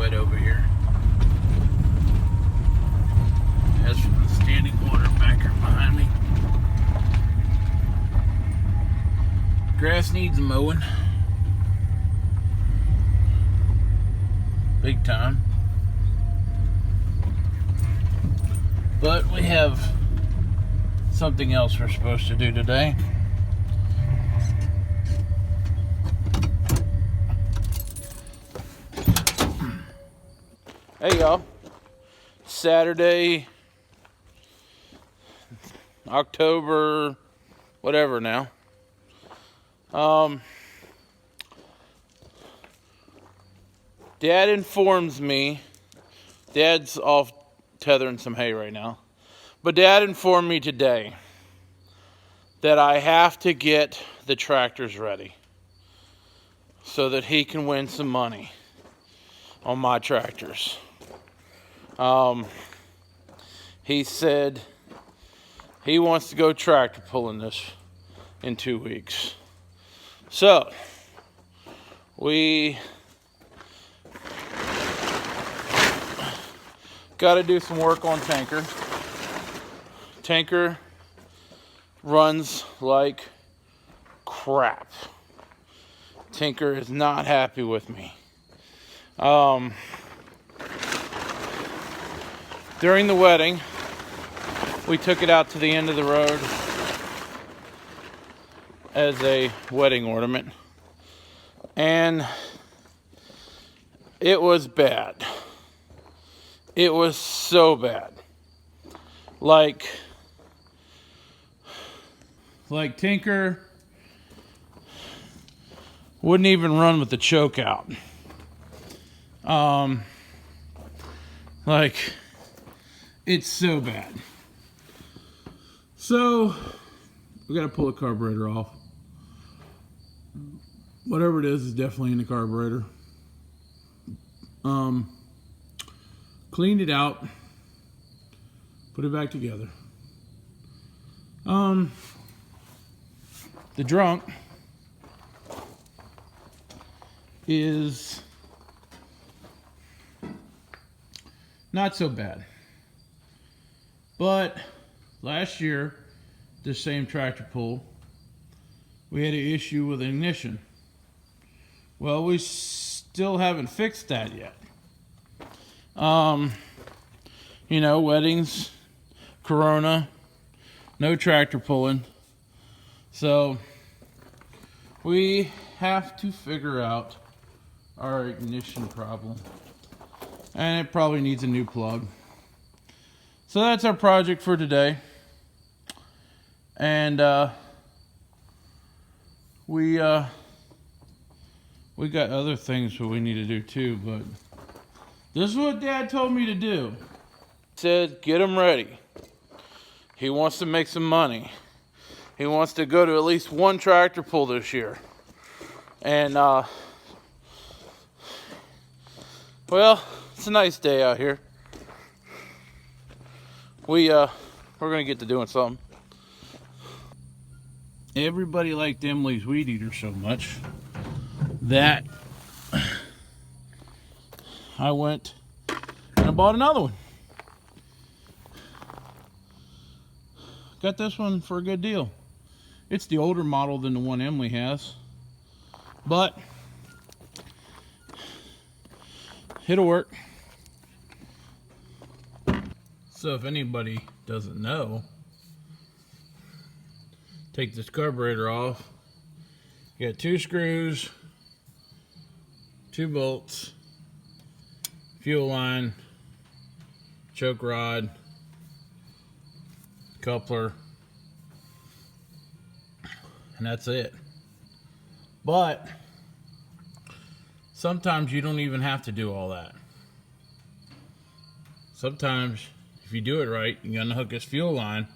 wet over here. As for the standing water backer behind me. Grass needs mowing. Big time. But we have something else we're supposed to do today. Hey y'all, Saturday, October, whatever now. Dad informs me, Dad's off tethering some hay right now, but Dad informed me today that I have to get the tractors ready so that he can win some money on my tractors. He said he wants to go tractor pulling this in 2 weeks. So, we got to do some work on Tanker. Tanker runs like crap. Tinker is not happy with me. During the wedding, we took it out to the end of the road as a wedding ornament, and it was bad. It was so bad. Like Tinker wouldn't even run with the choke out. It's so bad. So we gotta pull the carburetor off. Whatever it is definitely in the carburetor. Cleaned it out, put it back together. The drunk is not so bad. But last year, the same tractor pull, we had an issue with ignition. Well, we still haven't fixed that yet. You know, weddings, Corona, no tractor pulling. So we have to figure out our ignition problem. And it probably needs a new plug. So that's our project for today. And we got other things that we need to do too, but this is what Dad told me to do. He said, get him ready. He wants to make some money. He wants to go to at least one tractor pull this year. And well, it's a nice day out here. We're gonna get to doing something. Everybody liked Emily's weed eater so much that I went and I bought another one. Got this one for a good deal. It's the older model than the one Emily has, but it'll work. So if anybody doesn't know, take this carburetor off. You got 2 screws, 2 bolts, fuel line, choke rod, coupler, and that's it. But sometimes you don't even have to do all that. Sometimes if you do it right, you unhook this fuel line,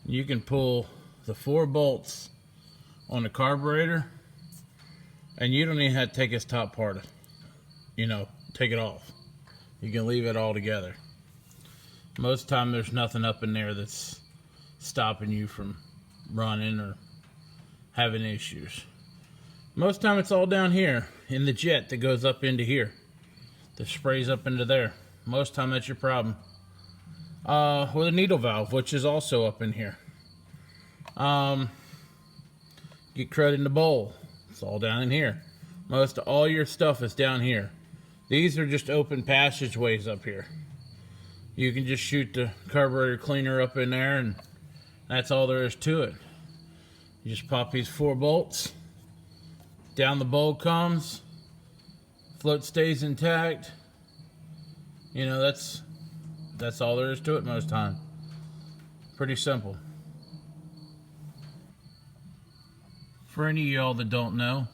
you can pull the 4 bolts on the carburetor, and you don't even have to take this top part, take it off. You can leave it all together. Most of the time there's nothing up in there that's stopping you from running or having issues. Most of the time it's all down here in the jet that goes up into here. that sprays up into there. Most of the time that's your problem. With a needle valve, which is also up in here. Get crud in the bowl. It's all down in here. Most of all your stuff is down here. These are just open passageways up here. You can just shoot the carburetor cleaner up in there, and that's all there is to it. You just pop these 4 bolts. Down the bowl comes. Float stays intact. You know, that's all there is to it most of the time. Pretty simple. For any of y'all that don't know,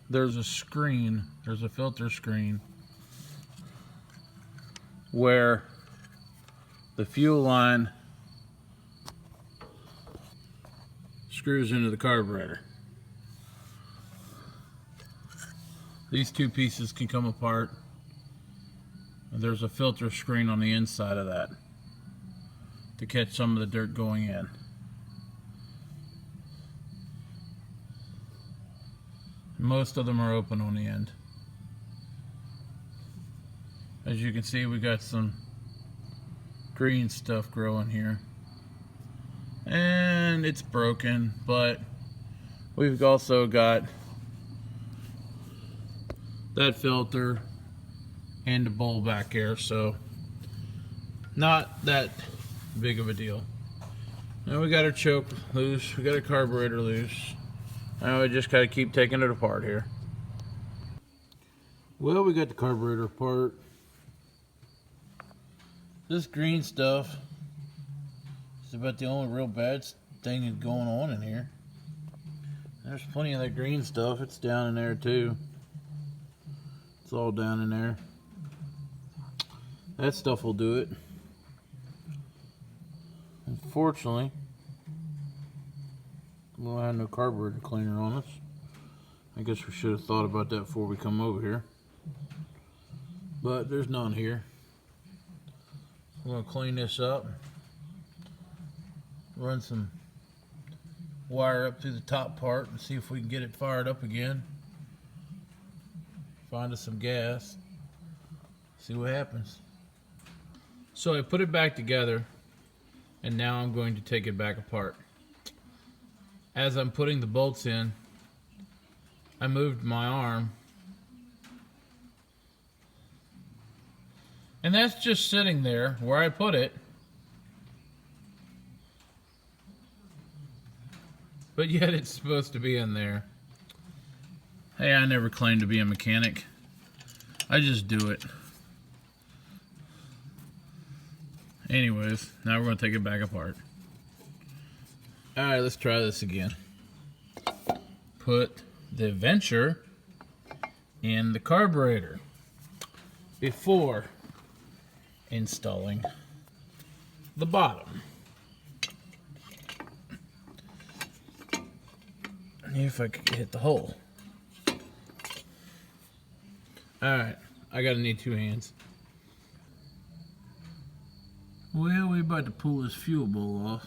there's a screen, there's a filter screen where the fuel line screws into the carburetor. These 2 pieces can come apart. And there's a filter screen on the inside of that to catch some of the dirt going in. Most of them are open on the end. As you can see, we got some green stuff growing here. And it's broken, but we've also got that filter and the bowl back here, so not that big of a deal. Now we got our choke loose, we got our carburetor loose. Now we just gotta keep taking it apart here. Well, we got the carburetor apart. This green stuff is about the only real bad thing that's going on in here. There's plenty of that green stuff, it's down in there too. It's all down in there. That stuff will do it. Unfortunately, we don't have no carburetor cleaner on us. I guess we should have thought about that before we come over here. But there's none here. We're going to clean this up. Run some wire up through the top part and see if we can get it fired up again. Find us some gas. See what happens. So I put it back together, and now I'm going to take it back apart. As I'm putting the bolts in, I moved my arm, and that's just sitting there where I put it, but yet it's supposed to be in there. Hey, I never claimed to be a mechanic. I just do it. Anyways, now we're going to take it back apart. Alright, let's try this again. Put the Venture in the carburetor before installing the bottom. If I could hit the hole. Alright, I gotta need 2 hands. Well, we're about to pull this fuel bowl off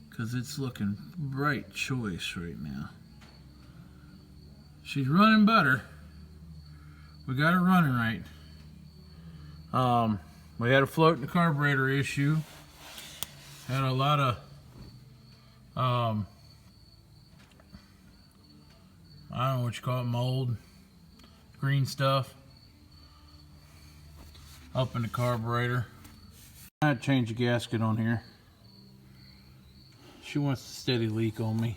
because it's looking right choice right now. She's running better. We got her running right. We had a float in the carburetor issue. Had a lot of I don't know what you call it, mold, green stuff up in the carburetor. I had to change the gasket on here. She wants to steady leak on me.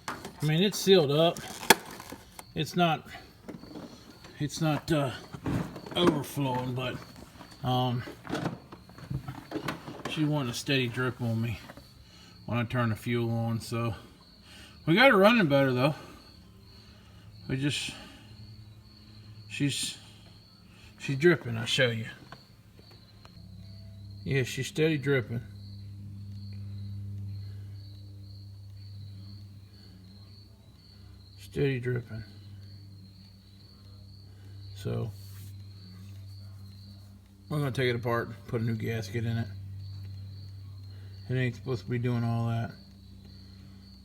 I mean, it's sealed up. It's not overflowing, but she wanted a steady drip on me when I turn the fuel on. So we got her running better though. She's dripping. I'll show you. Yeah, she's steady dripping. Steady dripping. So we're gonna take it apart, put a new gasket in it. It ain't supposed to be doing all that,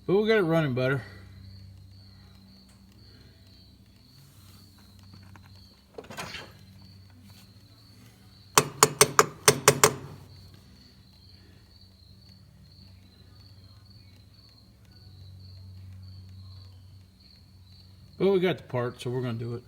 but we got it running better. But we got the part, so we're gonna do it.